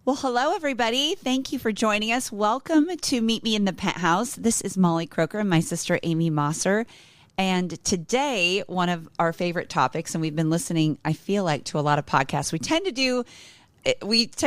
Well, hello, everybody. Thank you for joining us. Welcome to Meet Me in the Penthouse. This is Molly Croker and my sister, Amy Mosser. And today, one of our favorite topics, and we've been listening, I feel like, to a lot of podcasts. We tend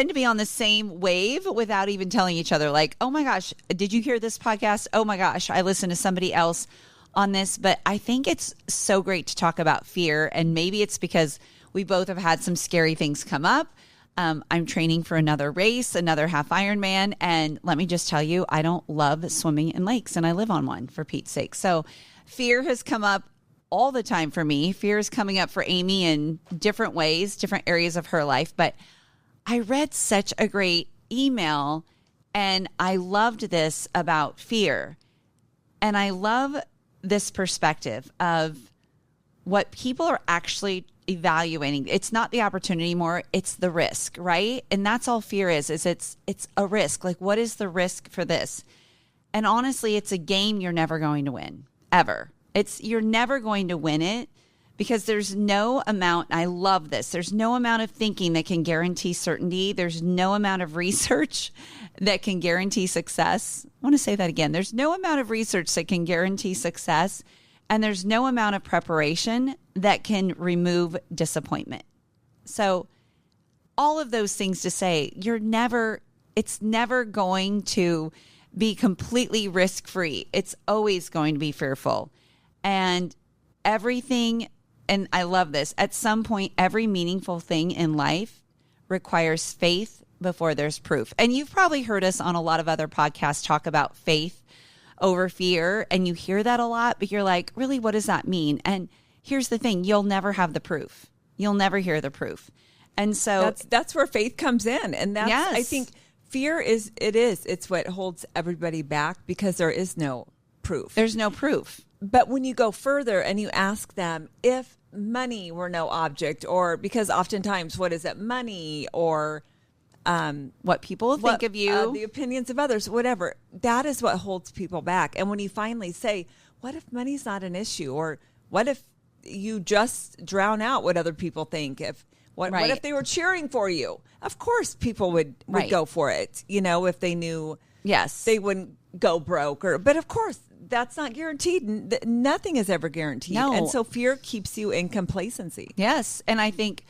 to be on the same wave without even telling each other, like, oh my gosh, did you hear this podcast? Oh my gosh, I listened to somebody else on this. But I think it's so great to talk about fear. And maybe it's because we both have had some scary things come up. I'm training for another race, another half Ironman. And let me just tell you, I don't love swimming in lakes, and I live on one, for Pete's sake. So fear has come up all the time for me. Fear is coming up for Amy in different ways, different areas of her life. But I read such a great email, and I loved this about fear. And I love this perspective of what people are actually evaluating. It's not the opportunity more, it's the risk, right? And that's all fear is it's a risk. Like, what is the risk for this? And honestly, it's a game you're never going to win, ever. You're never going to win it because there's no amount, I love this, there's no amount of thinking that can guarantee certainty. There's no amount of research that can guarantee success. I want to say that again. There's no amount of research that can guarantee success. And there's no amount of preparation that can remove disappointment. So all of those things to say, it's never going to be completely risk-free. It's always going to be fearful. And everything, and I love this, at some point, every meaningful thing in life requires faith before there's proof. And you've probably heard us on a lot of other podcasts talk about faith over fear, and you hear that a lot, but you're like, really, what does that mean? And here's the thing, you'll never have the proof. You'll never hear the proof. And so that's where faith comes in. And that's, yes. I think fear it's what holds everybody back because there is no proof. There's no proof. But when you go further and you ask them if money were no object, or because oftentimes, what is it? Money or what people think of you, the opinions of others, whatever. That is what holds people back. And when you finally say, what if money's not an issue? Or what if you just drown out what other people think? What if they were cheering for you? Of course, people would go for it, if they knew they wouldn't go broke. But of course, that's not guaranteed. Nothing is ever guaranteed. No. And so fear keeps you in complacency. Yes. And I think,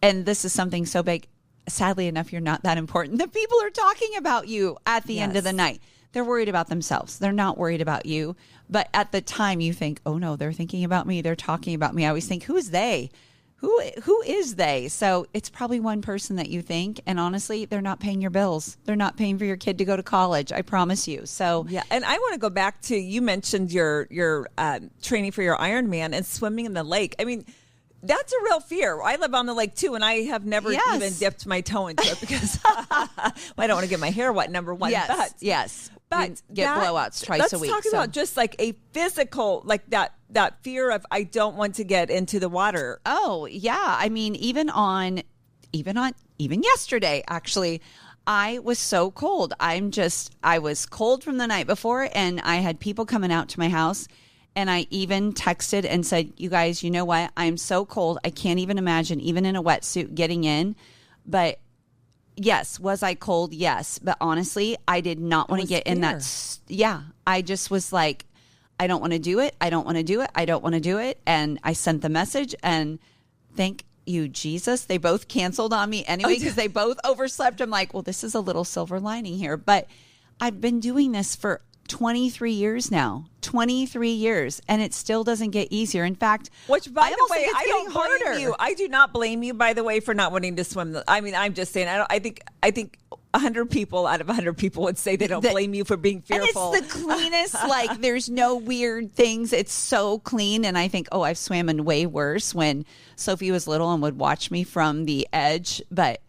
and this is something so big, sadly enough, you're not that important. The people are talking about you at the end of the night. They're worried about themselves. They're not worried about you. But at the time you think, oh no, they're thinking about me. They're talking about me. I always think, who is they? Who is they? So it's probably one person that you think. And honestly, they're not paying your bills. They're not paying for your kid to go to college. I promise you. So yeah. And I want to go back to, you mentioned your training for your Ironman and swimming in the lake. I mean, that's a real fear. I live on the lake too, and I have never even dipped my toe into it because I don't want to get my hair wet, number one. Yes. But you get blowouts twice a week. Let's talk about just like a physical, like that fear of, I don't want to get into the water. Oh, yeah. I mean, even yesterday, actually, I was so cold. I was cold from the night before, and I had people coming out to my house. And I even texted and said, you guys, you know what? I'm so cold. I can't even imagine, even in a wetsuit, getting in. But yes, was I cold? Yes. But honestly, I did not want to get in that. Yeah. I just was like, I don't want to do it. I don't want to do it. I don't want to do it. And I sent the message, and thank you, Jesus. They both canceled on me anyway because they both overslept. I'm like, well, this is a little silver lining here. But I've been doing this for 23 years now, 23 years, and it still doesn't get easier. In fact, which, by the way, I don't blame you. I do not blame you, by the way, for not wanting to swim. I mean, I'm just saying, I think 100 people out of 100 people would say they don't blame you for being fearful. And it's the cleanest, like there's no weird things. It's so clean. And I think, I've swam in way worse when Sophie was little and would watch me from the edge, but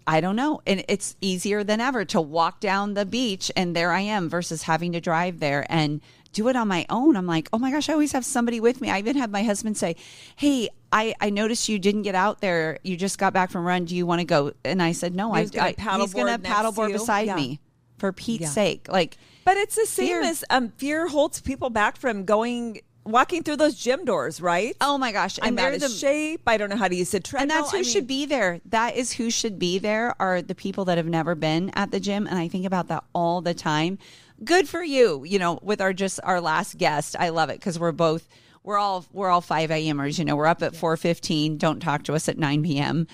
I don't know. And it's easier than ever to walk down the beach and there I am versus having to drive there and do it on my own. I'm like, oh my gosh, I always have somebody with me. I even had my husband say, hey, I noticed you didn't get out there. You just got back from run. Do you want to go? And I said, no, he's going to paddleboard beside me for Pete's sake. Like, but it's the same as fear holds people back from going walking through those gym doors, right? Oh my gosh. I'm out of shape. I don't know how to use the treadmill. And that's who should be there. That is who should be there, are the people that have never been at the gym. And I think about that all the time. Good for you. With our last guest, I love it because we're all 5 a.m.ers. We're up at 4:15. Don't talk to us at 9 p.m.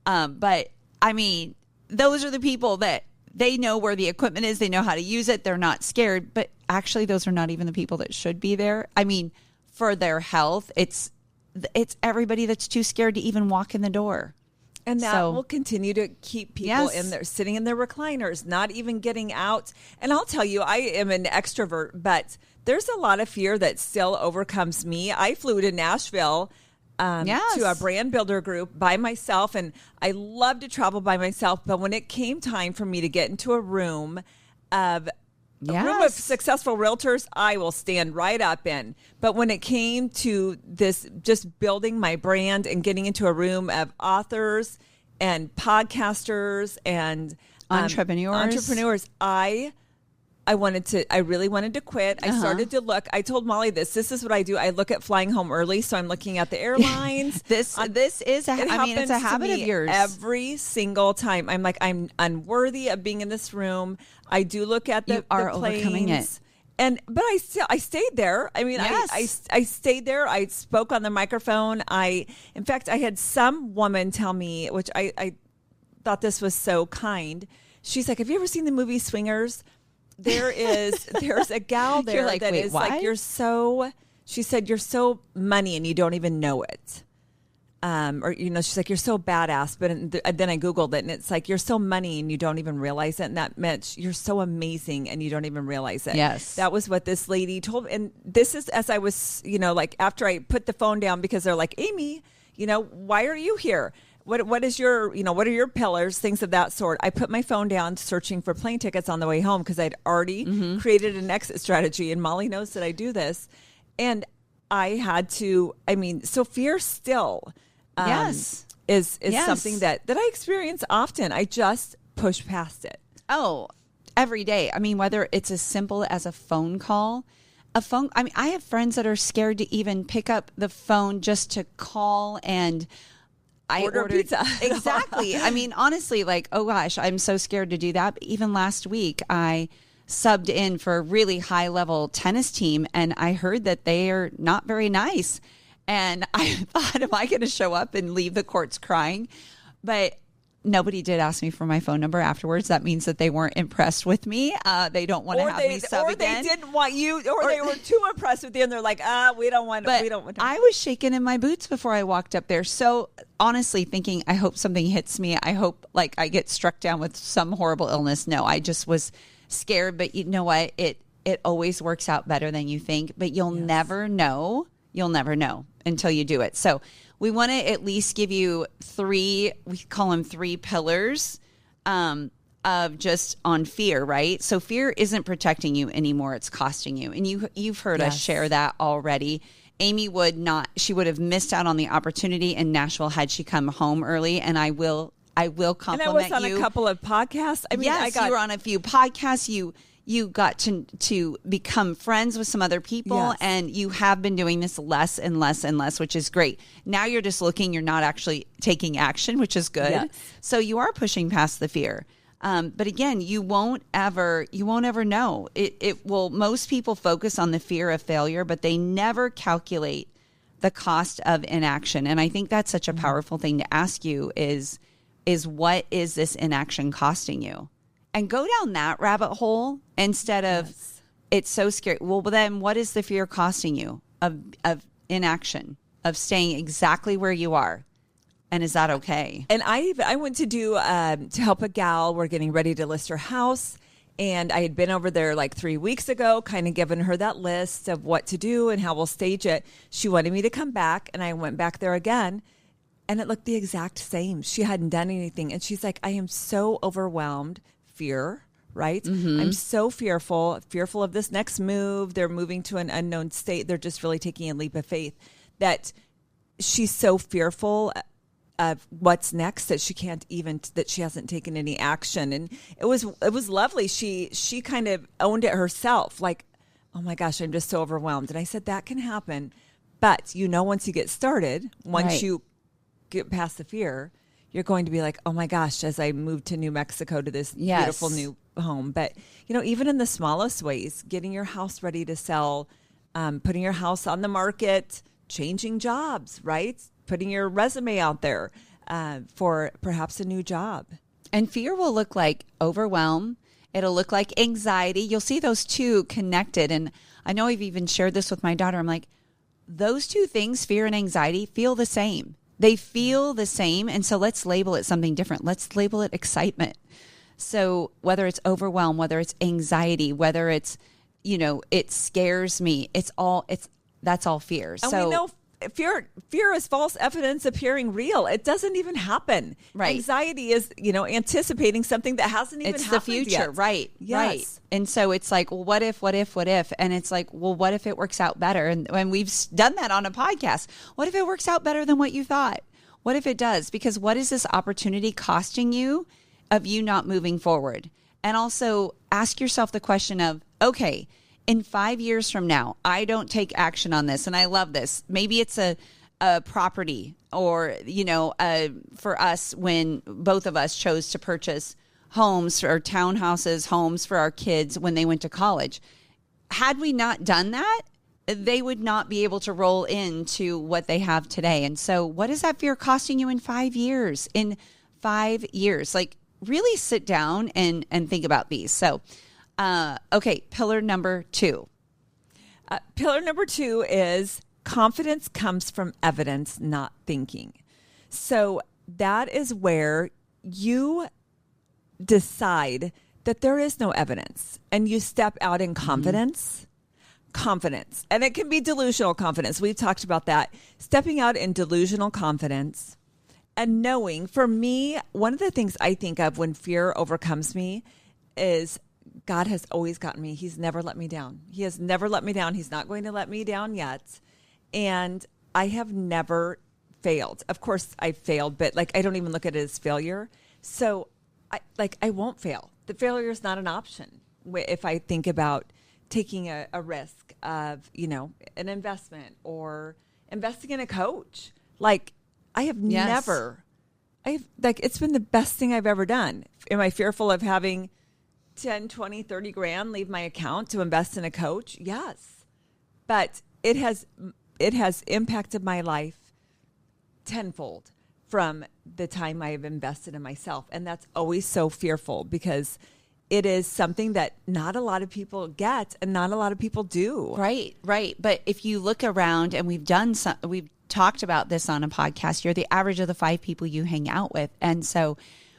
But I mean, those are the people that they know where the equipment is. They know how to use it. They're not scared. But actually, those are not even the people that should be there. I mean, for their health, it's everybody that's too scared to even walk in the door. And that will continue to keep people in there, sitting in their recliners, not even getting out. And I'll tell you, I am an extrovert, but there's a lot of fear that still overcomes me. I flew to Nashville to a brand builder group by myself, and I love to travel by myself. But when it came time for me to get into a room of successful realtors, I will stand right up in. But when it came to this, just building my brand and getting into a room of authors and podcasters and entrepreneurs, I really wanted to quit. I started to look. I told Molly this is what I do. I look at flying home early. So I'm looking at the airlines. It's a habit of yours. Every single time. I'm like, I'm unworthy of being in this room. I do look at the planes. Overcoming it. But I stayed there. I mean, I stayed there. I spoke on the microphone. In fact, I had some woman tell me, which I thought this was so kind. She's like, have you ever seen the movie Swingers? There's a gal there that is what? Like, she said, you're so money and you don't even know it. She's like, you're so badass. But then I Googled it and it's like, you're so money and you don't even realize it. And that meant you're so amazing and you don't even realize it. Yes. That was what this lady told me. And this is as I was, after I put the phone down, because they're like, Amy, why are you here? What is your, what are your pillars, things of that sort. I put my phone down searching for plane tickets on the way home because I'd already created an exit strategy, and Molly knows that I do this. And I had to, so fear still is something that I experience often. I just push past it. Oh, every day. I mean, whether it's as simple as a phone call, I have friends that are scared to even pick up the phone just to call, and I ordered pizza. Exactly. I mean, honestly, like, oh gosh, I'm so scared to do that. But even last week, I subbed in for a really high level tennis team, and I heard that they are not very nice. And I thought, am I going to show up and leave the courts crying? But nobody did ask me for my phone number afterwards. That means that they weren't impressed with me. They don't want to have me sub again. Or they didn't want you, or they were too impressed with you, and they're like, we don't want to. I was shaking in my boots before I walked up there. So honestly thinking, I hope something hits me. I hope I get struck down with some horrible illness. No, I just was scared. But you know what? It always works out better than you think. But you'll never know. You'll never know until you do it. So we want to at least give you we call them 3 pillars of just on fear, right? So fear isn't protecting you anymore. It's costing you. And you've heard us share that already. Amy would have missed out on the opportunity in Nashville had she come home early. And I will compliment you. And I was on a couple of podcasts. You were on a few podcasts. You got to become friends with some other people, and you have been doing this less and less and less, which is great. Now you're just you're not actually taking action, which is good. Yes. So you are pushing past the fear. But again, you won't ever know. It will. Most people focus on the fear of failure, but they never calculate the cost of inaction. And I think that's such a powerful thing to ask you is what is this inaction costing you? And go down that rabbit hole instead of it's so scary. Well, then what is the fear costing you of inaction, of staying exactly where you are? And is that okay? And I went to do to help a gal. We're getting ready to list her house. And I had been over there like 3 weeks ago, kind of giving her that list of what to do and how we'll stage it. She wanted me to come back, and I went back there again. And it looked the exact same. She hadn't done anything. And she's like, I am so overwhelmed. Fear, right? Mm-hmm. I'm so fearful of this next move. They're moving to an unknown state. They're just really taking a leap of faith that she's so fearful of what's next that she hasn't taken any action. And it was lovely. She kind of owned it herself. Like, oh my gosh, I'm just so overwhelmed. And I said, that can happen. But once you get started, once you get past the fear, you're going to be like, oh my gosh, as I moved to New Mexico to this beautiful new home. But, even in the smallest ways, getting your house ready to sell, putting your house on the market, changing jobs, right? Putting your resume out there for perhaps a new job. And fear will look like overwhelm. It'll look like anxiety. You'll see those two connected. And I know I've even shared this with my daughter. I'm like, those two things, fear and anxiety, feel the same. They feel the same. And so let's label it something different. Let's label it excitement. So whether it's overwhelm, whether it's anxiety, whether it's, it scares me, that's all fear. And so we know fear is false evidence appearing real. It doesn't even happen. Right. Anxiety is, anticipating something that hasn't even happened yet. It's the future. Yet. Right. Yes. Right. And so it's like, well, what if? And it's like, well, what if it works out better? And we've done that on a podcast. What if it works out better than what you thought? What if it does? Because what is this opportunity costing you of you not moving forward? And also ask yourself the question of, okay, in 5 years from now, I don't take action on this. And I love this. Maybe it's a property or, for us, when both of us chose to purchase homes or townhouses, homes for our kids when they went to college. Had we not done that, they would not be able to roll into what they have today. And so what is that fear costing you in 5 years? In 5 years, like really sit down and think about these. So, okay, pillar number 2. Pillar number 2 is confidence comes from evidence, not thinking. So that is where you decide that there is no evidence and you step out in confidence. Confidence. And it can be delusional confidence. We've talked about that. Stepping out in delusional confidence and knowing, for me, one of the things I think of when fear overcomes me is God has always gotten me. He's never let me down. He has never let me down. He's not going to let me down yet. And I have never failed. Of course, I failed, but I don't even look at it as failure. So I won't fail. The failure is not an option. If I think about taking a risk of, an investment or investing in a coach, I have never, it's been the best thing I've ever done. Am I fearful of having 10, 20, 30 grand leave my account to invest in a coach? Yes. But it has impacted my life tenfold from the time I have invested in myself. And that's always so fearful because it is something that not a lot of people get and not a lot of people do. Right, right. But if you look around, and we've talked about this on a podcast, you're the average of the 5 people you hang out with. And so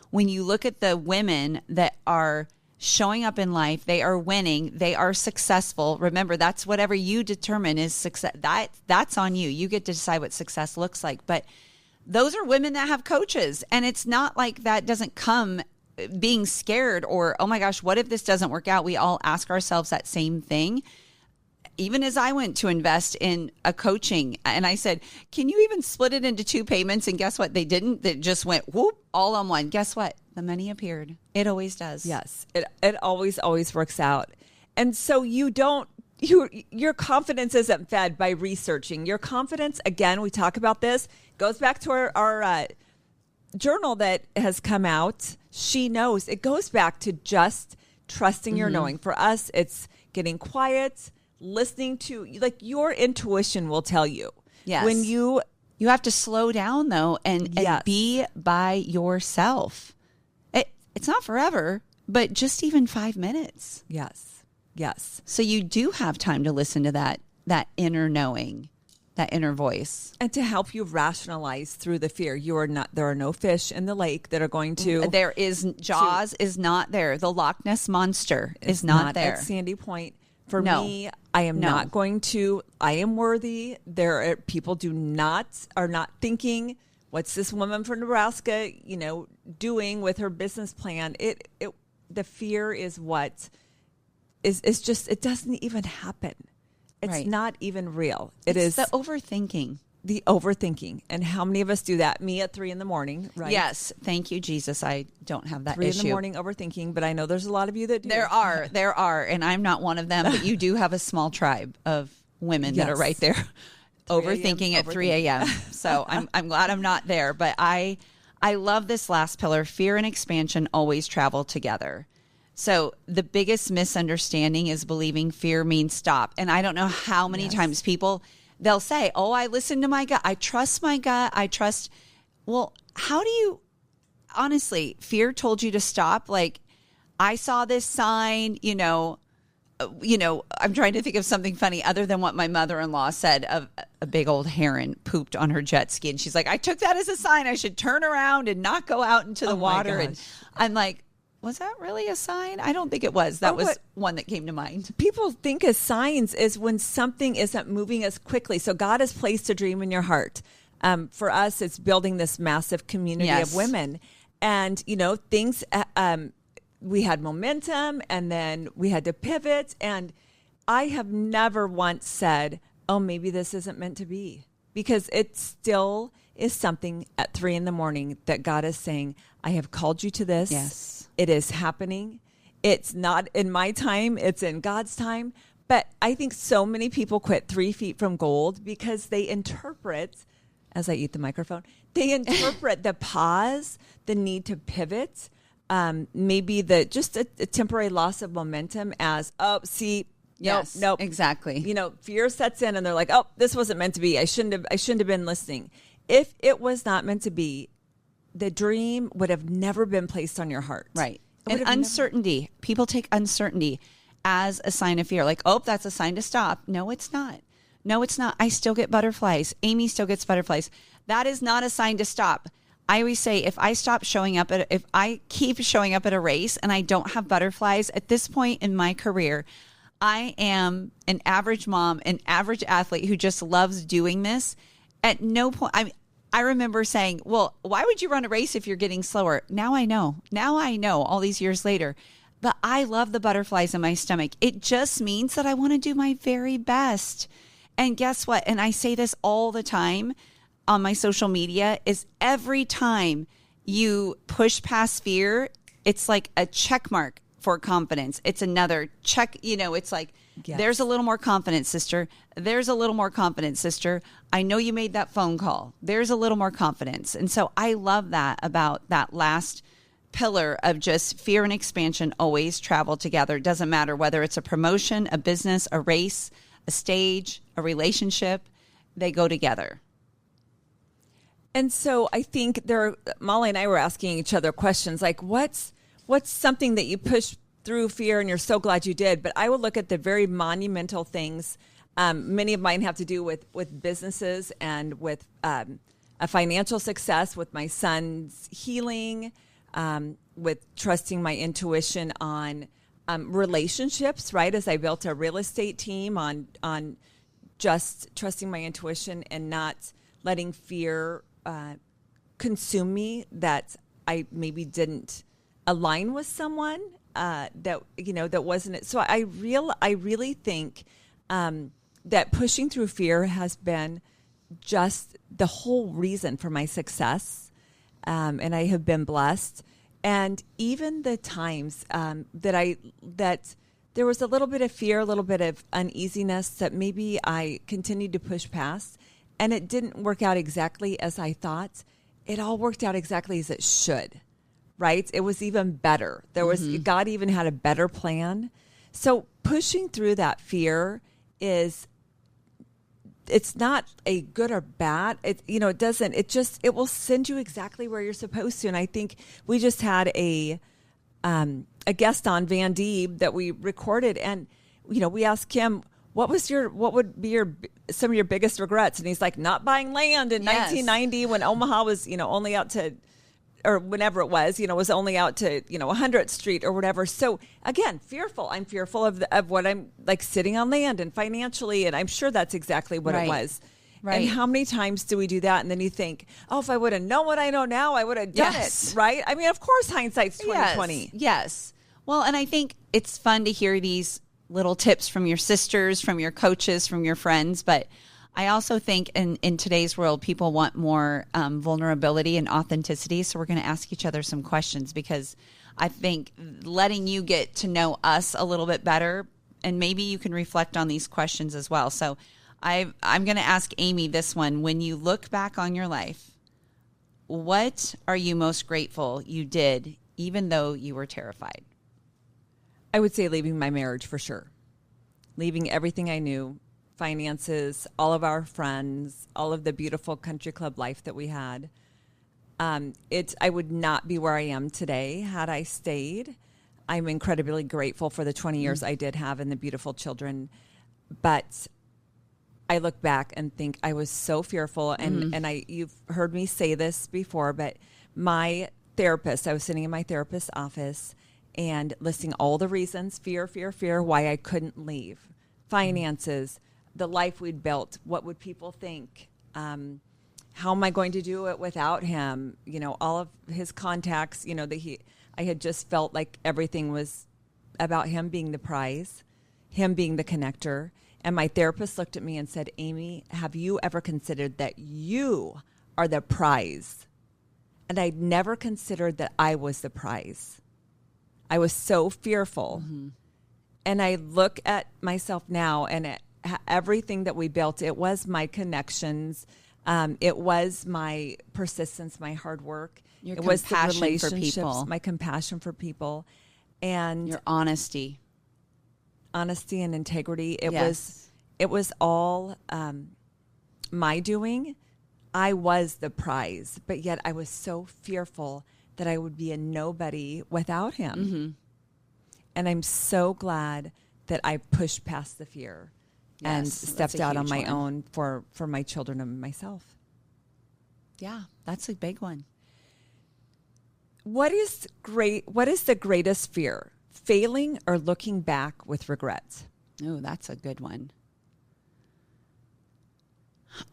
when you look at the women that are showing up in life, they are winning, they are successful. Remember, that's whatever you determine is success. That's on you. You get to decide what success looks like. But those are women that have coaches. And it's not like that doesn't come being scared or, oh my gosh, what if this doesn't work out? We all ask ourselves that same thing. Even as I went to invest in a coaching and I said, can you even split it into 2 payments? And guess what? They didn't. They just went whoop, all on one. Guess what? The money appeared. It always does. Yes. It always works out. And so your confidence isn't fed by researching. Your confidence, again, we talk about this, goes back to our journal that has come out. She knows. It goes back to just trusting your knowing. For us, it's getting quiet, listening to, your intuition will tell you. Yes. When you have to slow down though and be by yourself. It's not forever, but just even 5 minutes. Yes. Yes. So you do have time to listen to that inner knowing, that inner voice. And to help you rationalize through the fear. There are no fish in the lake that are going to. There is, Jaws is not there. The Loch Ness Monster is not there. At Sandy Point. For me, I am not going to, I am worthy. There are people are not thinking, what's this woman from Nebraska, doing with her business plan? The fear is what is just, it doesn't even happen. It's not even real. It's the overthinking. the overthinking. And how many of us do that? Me at 3 a.m, right? Yes. Thank you, Jesus. I don't have that 3 issue. a.m. overthinking, but I know there's a lot of you that do. There are. And I'm not one of them, but you do have a small tribe of women that are right there overthinking at 3 a.m. So I'm glad I'm not there. But I love this last pillar. Fear and expansion always travel together. So the biggest misunderstanding is believing fear means stop. And I don't know how many times they'll say, oh, I listen to my gut. I trust my gut. Well, how do you, honestly, fear told you to stop? Like, I saw this sign, I'm trying to think of something funny other than what my mother-in-law said of a big old heron pooped on her jet ski. And she's like, I took that as a sign I should turn around and not go out into the water. And I'm like, was that really a sign? I don't think it was. That was one that came to mind. People think of signs is when something isn't moving as quickly. So God has placed a dream in your heart. For us, it's building this massive community of women. And, things, we had momentum and then we had to pivot. And I have never once said, oh, maybe this isn't meant to be. Because it still is something at 3 a.m. that God is saying, I have called you to this. Yes. It is happening. It's not in my time. It's in God's time. But I think so many people quit 3 feet from gold because they interpret, as I eat the microphone, they interpret the pause, the need to pivot, maybe just a temporary loss of momentum as, nope. Exactly. Fear sets in and they're like, oh, this wasn't meant to be. I shouldn't have been listening. If it was not meant to be, the dream would have never been placed on your heart. Right. And uncertainty. People take uncertainty as a sign of fear. Like, oh, that's a sign to stop. No, it's not. I still get butterflies. Amy still gets butterflies. That is not a sign to stop. I always say if I keep showing up at a race and I don't have butterflies at this point in my career, I am an average mom, an average athlete who just loves doing this. At no point, I remember saying, well, why would you run a race if you're getting slower? Now I know all these years later, but I love the butterflies in my stomach. It just means that I want to do my very best. And guess what? And I say this all the time on my social media is every time you push past fear, it's like a check mark for confidence. It's another check, it's like, There's a little more confidence, sister. There's a little more confidence, sister. I know you made that phone call. There's a little more confidence. And so I love that about that last pillar of just fear and expansion always travel together. It doesn't matter whether it's a promotion, a business, a race, a stage, a relationship, they go together. And so I think Molly and I were asking each other questions like, what's something that you push through fear and you're so glad you did? But I will look at the very monumental things. Many of mine have to do with businesses and with a financial success, with my son's healing, with trusting my intuition on relationships, right? As I built a real estate team on just trusting my intuition and not letting fear consume me that I maybe didn't align with someone that wasn't it. So I really think that pushing through fear has been just the whole reason for my success, and I have been blessed. And even the times that there was a little bit of fear, a little bit of uneasiness that maybe I continued to push past, and it didn't work out exactly as I thought. It all worked out exactly as it should. Right? It was even better. God even had a better plan. So pushing through that fear it's not a good or bad. It will send you exactly where you're supposed to. And I think we just had a guest on, Van Deeb, that we recorded, and we asked him, what would be some of your biggest regrets? And he's like, not buying land in 1990 when Omaha was, only out to, or whenever it was, was only out to, 100th Street or whatever. So again, fearful. I'm fearful of what I'm like sitting on land and financially. And I'm sure that's exactly what it was. Right. And how many times do we do that? And then you think, oh, if I would have known what I know now, I would have done it. Right. I mean, of course, hindsight's 20/20. Yes. Well, and I think it's fun to hear these little tips from your sisters, from your coaches, from your friends. But I also think in today's world, people want more vulnerability and authenticity. So we're going to ask each other some questions, because I think letting you get to know us a little bit better, and maybe you can reflect on these questions as well. So I'm going to ask Amy this one. When you look back on your life, what are you most grateful you did, even though you were terrified? I would say leaving my marriage for sure. Leaving everything I knew, finances, all of our friends, all of the beautiful country club life that we had. I would not be where I am today had I stayed. I'm incredibly grateful for the 20 years I did have and the beautiful children. But I look back and think I was so fearful. And you've heard me say this before, but my therapist, I was sitting in my therapist's office and listing all the reasons, fear, why I couldn't leave. Finances, the life we'd built, what would people think? How am I going to do it without him? You know, all of his contacts, you know, I had just felt like everything was about him being the prize, him being the connector. And my therapist looked at me and said, Amy, have you ever considered that you are the prize? And I'd never considered that I was the prize. I was so fearful. Mm-hmm. And I look at myself now and at everything that we built. It was my connections. It was my persistence, my hard work. Your it was the compassion for relationships, people. My compassion for people. And your honesty and integrity. It was all my doing. I was the prize, but yet I was so fearful that I would be a nobody without him. Mm-hmm. And I'm so glad that I pushed past the fear and stepped out on my own for my children and myself. Yeah, that's a big one. What is the greatest fear? Failing or looking back with regret? Oh, that's a good one.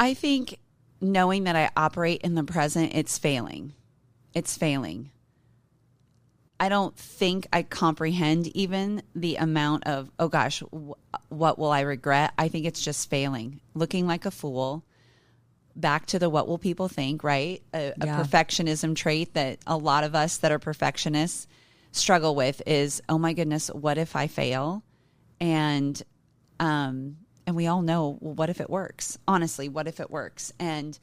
I think knowing that I operate in the present, it's failing. It's failing. I don't think I comprehend even the amount of, oh gosh, what will I regret? I think it's just failing, looking like a fool. Back to the what will people think, right? A perfectionism trait that a lot of us that are perfectionists struggle with is, oh my goodness, what if I fail? And we all know, well, what if it works? Honestly, what if it works? And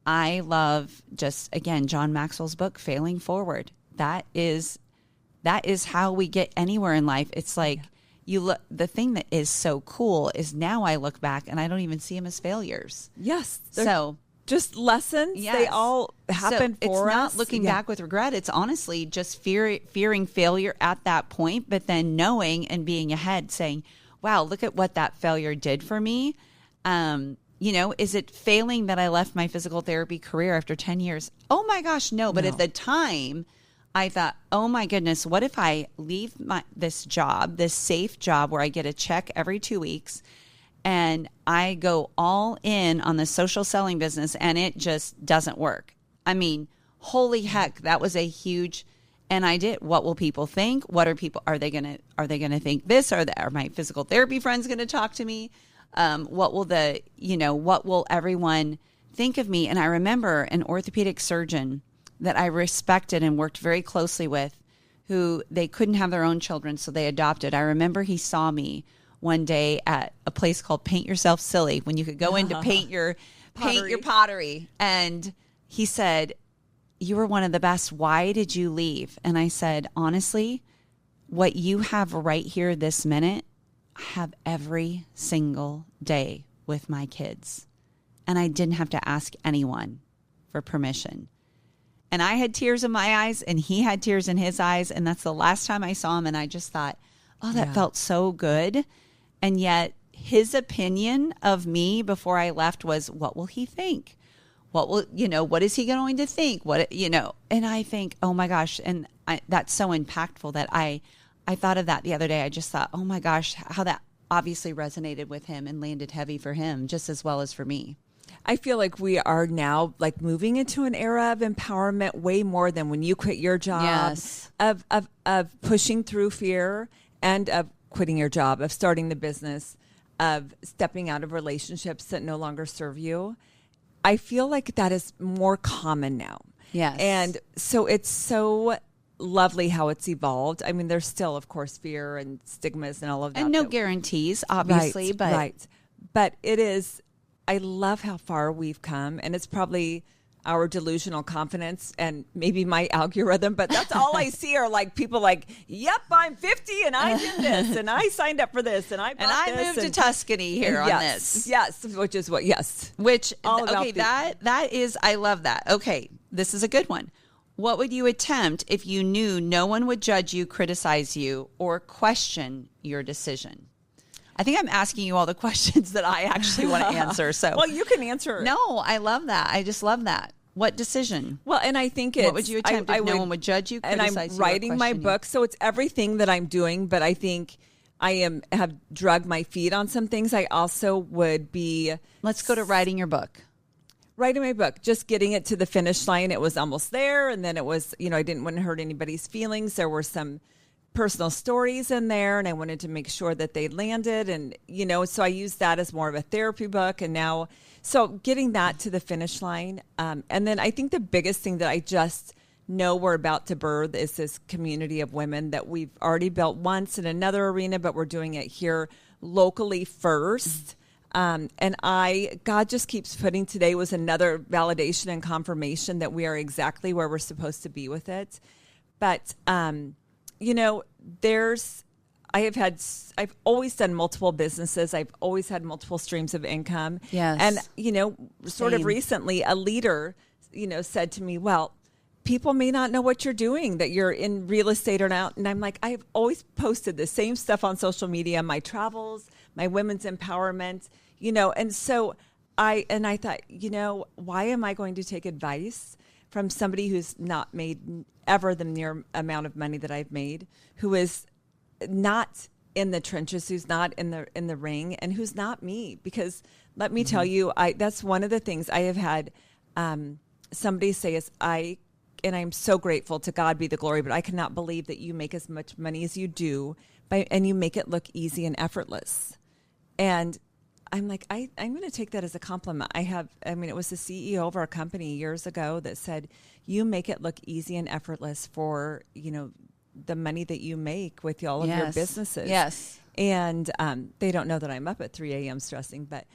I love just, again, John Maxwell's book, Failing Forward. That is how we get anywhere in life. It's like you look. The thing that is so cool is now I look back and I don't even see them as failures. Yes. So just lessons. Yes. They all happen for us. It's not looking back with regret. It's honestly just fearing failure at that point, but then knowing and being ahead, saying, "Wow, look at what that failure did for me." You know, is it failing that I left my physical therapy career after 10 years? Oh my gosh, no. But at the time, I thought, oh my goodness, what if I leave this job, this safe job where I get a check every 2 weeks, and I go all in on the social selling business and it just doesn't work? I mean, holy heck, that was a huge, and I did. What will people think? What are people, are they going to think this? Are my physical therapy friends going to talk to me? What will everyone think of me? And I remember an orthopedic surgeon that I respected and worked very closely with, who they couldn't have their own children, so they adopted. I remember he saw me one day at a place called Paint Yourself Silly, when you could go in to paint your pottery. And he said, "You were one of the best. Why did you leave?" And I said, honestly, what you have right here this minute, I have every single day with my kids. And I didn't have to ask anyone for permission. And I had tears in my eyes and he had tears in his eyes. And that's the last time I saw him. And I just thought, oh, that felt so good. And yet his opinion of me before I left was, what will he think? What is he going to think? And I think, oh my gosh. And that's so impactful that I thought of that the other day. I just thought, oh my gosh, how that obviously resonated with him and landed heavy for him just as well as for me. I feel like we are now like moving into an era of empowerment way more than when you quit your job. Yes. Of pushing through fear and of quitting your job, of starting the business. of stepping out of relationships that no longer serve you. I feel like that is more common now. Yes. And so it's so lovely how it's evolved. I mean, there's still, of course, fear and stigmas and all of that. And no guarantees, obviously. But it is, I love how far we've come. And it's probably our delusional confidence and maybe my algorithm, but that's all I see are like people like, yep, I'm 50 and I did this and I signed up for this and I bought and I this moved to Tuscany here on this. Yes, which is what, yes. Which, all okay, that is, I love that. Okay, this is a good one. What would you attempt if you knew no one would judge you, criticize you, or question your decision? I think I'm asking you all the questions that I actually want to answer. So, well, you can answer. No, I love that. I just love that. What decision? Well, and I think what would you attempt if no one would judge you, criticize you, and I'm writing my book, so it's everything that I'm doing. But I think I have drugged my feet on some things. I also would be. Let's go to writing your book. Writing my book, just getting it to the finish line. It was almost there, and then it was, I didn't want to hurt anybody's feelings. There were some personal stories in there, and I wanted to make sure that they landed, and so I used that as more of a therapy book. And now, so getting that to the finish line, and then I think the biggest thing that I just know we're about to birth is this community of women that we've already built once in another arena, but we're doing it here locally first. And God just keeps putting, today was another validation and confirmation that we are exactly where we're supposed to be with it. But, I've always done multiple businesses. I've always had multiple streams of income. Yes. And, sort of recently a leader, said to me, well, people may not know what you're doing, that you're in real estate or not. And I'm like, I've always posted the same stuff on social media, my travels, my women's empowerment, and so I thought, why am I going to take advice from somebody who's not made ever the near amount of money that I've made, who is not in the trenches, who's not in the ring, and who's not me? Because let me tell you, that's one of the things I have had somebody say is, and I'm so grateful, to God be the glory, but I cannot believe that you make as much money as you do, and you make it look easy and effortless. And I'm like, I'm going to take that as a compliment. It was the CEO of our company years ago that said, you make it look easy and effortless for, the money that you make with all of your businesses. Yes. And they don't know that I'm up at 3 a.m. stressing, but,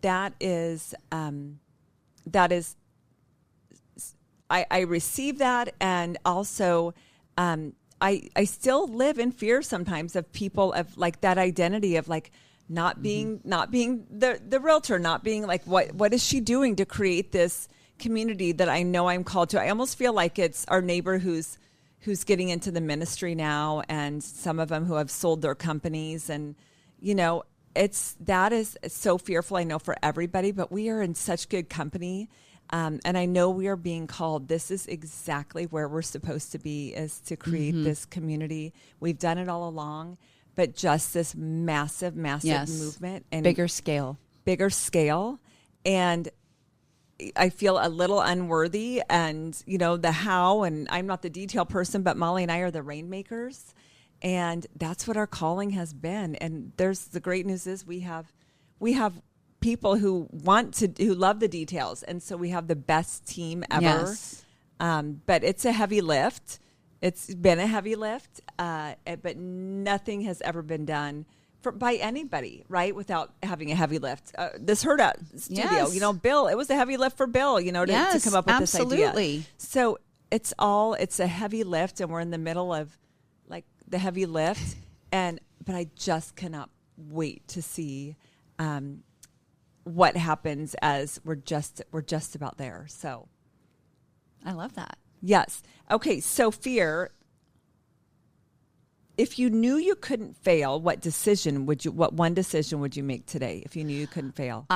that is, I receive that. And also, I still live in fear sometimes of people, of like that identity of like, not being the realtor, not being like, what is she doing to create this community that I know I'm called to? I almost feel like it's our neighbor who's getting into the ministry now, and some of them who have sold their companies, and that is so fearful, I know, for everybody, but we are in such good company. And I know we are being called. This is exactly where we're supposed to be, is to create this community. We've done it all along. But just this massive movement, and bigger scale. And I feel a little unworthy, and, the how, and I'm not the detail person, but Molly and I are the rainmakers. And that's what our calling has been. And the great news is we have people who love the details. And so we have the best team ever. Yes. But it's a heavy lift. It's been a heavy lift, but nothing has ever been done by anybody, right, without having a heavy lift. This Hurrdat studio, Bill, it was a heavy lift for Bill, to come up with this idea. So it's a heavy lift, and we're in the middle of like the heavy lift, but I just cannot wait to see what happens as we're just about there. So I love that. Yes. Okay. So fear. If you knew you couldn't fail, what one decision would you make today if you knew you couldn't fail?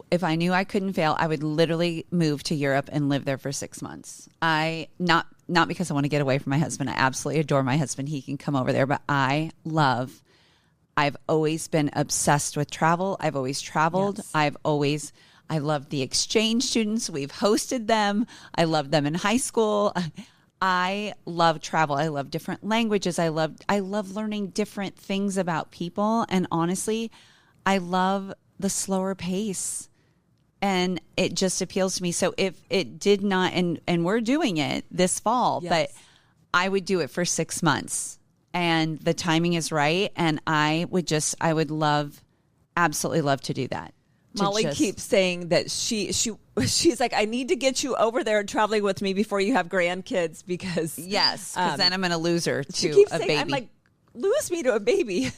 If I knew I couldn't fail, I would literally move to Europe and live there for 6 months. Not because I want to get away from my husband. I absolutely adore my husband. He can come over there, but I've always been obsessed with travel. I've always traveled. Yes. I love the exchange students. We've hosted them. I loved them in high school. I love travel. I love different languages. I love learning different things about people. And honestly, I love the slower pace. And it just appeals to me. So if it did not, and we're doing it this fall, Yes. but I would do it for 6 months, and the timing is right. And I would absolutely love to do that. Molly keeps saying that she's like, I need to get you over there and traveling with me before you have grandkids because yes, because then I'm going to lose her she to keeps a saying, baby. I'm like, lose me to a baby.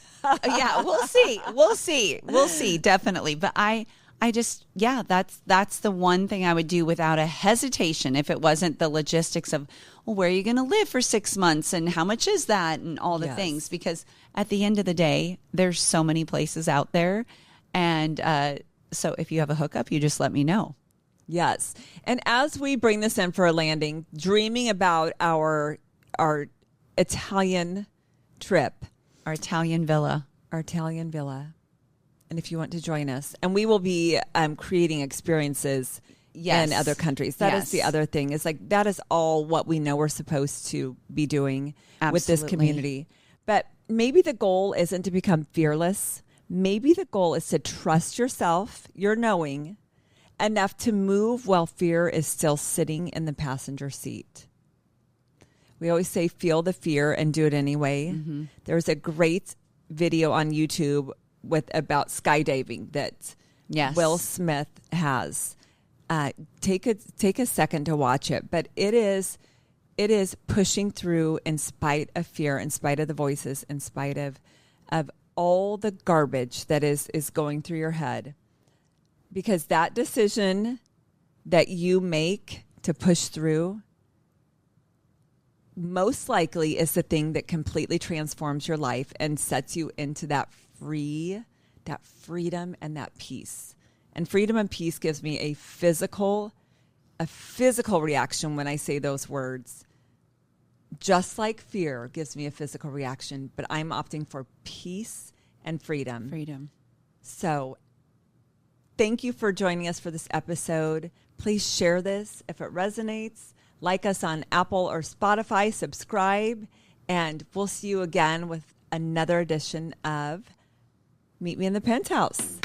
Yeah, we'll see, definitely. But I just, that's the one thing I would do without a hesitation if it wasn't the logistics of, well, where are you going to live for 6 months and how much is that and all the things, because at the end of the day, there's so many places out there. And so if you have a hookup, you just let me know. Yes. And as we bring this in for a landing, dreaming about our Italian trip, Our Italian villa. And if you want to join us, and we will be creating experiences in other countries. That is the other thing. Is like, that is all what we know we're supposed to be doing with this community. But maybe the goal isn't to become fearless. Maybe the goal is to trust yourself, your knowing, enough to move while fear is still sitting in the passenger seat. We always say, feel the fear and do it anyway. Mm-hmm. There's a great video on YouTube about skydiving that Will Smith has. Take a second to watch it, but it is pushing through in spite of fear, in spite of the voices, in spite of all the garbage that is going through your head, because that decision that you make to push through most likely is the thing that completely transforms your life and sets you into that freedom and that peace. And freedom and peace gives me a physical reaction when I say those words. Just like fear gives me a physical reaction, but I'm opting for peace and freedom. So thank you for joining us for this episode. Please share this if it resonates. Like us on Apple or Spotify, subscribe, and we'll see you again with another edition of Meet Me in the Penthouse.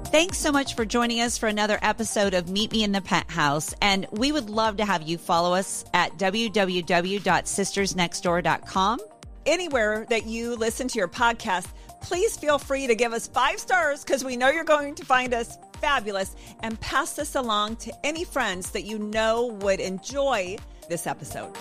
Thanks so much for joining us for another episode of Meet Me in the Penthouse. And we would love to have you follow us at www.sistersnextdoor.com. Anywhere that you listen to your podcast, please feel free to give us 5 stars because we know you're going to find us fabulous, and pass this along to any friends that you know would enjoy this episode.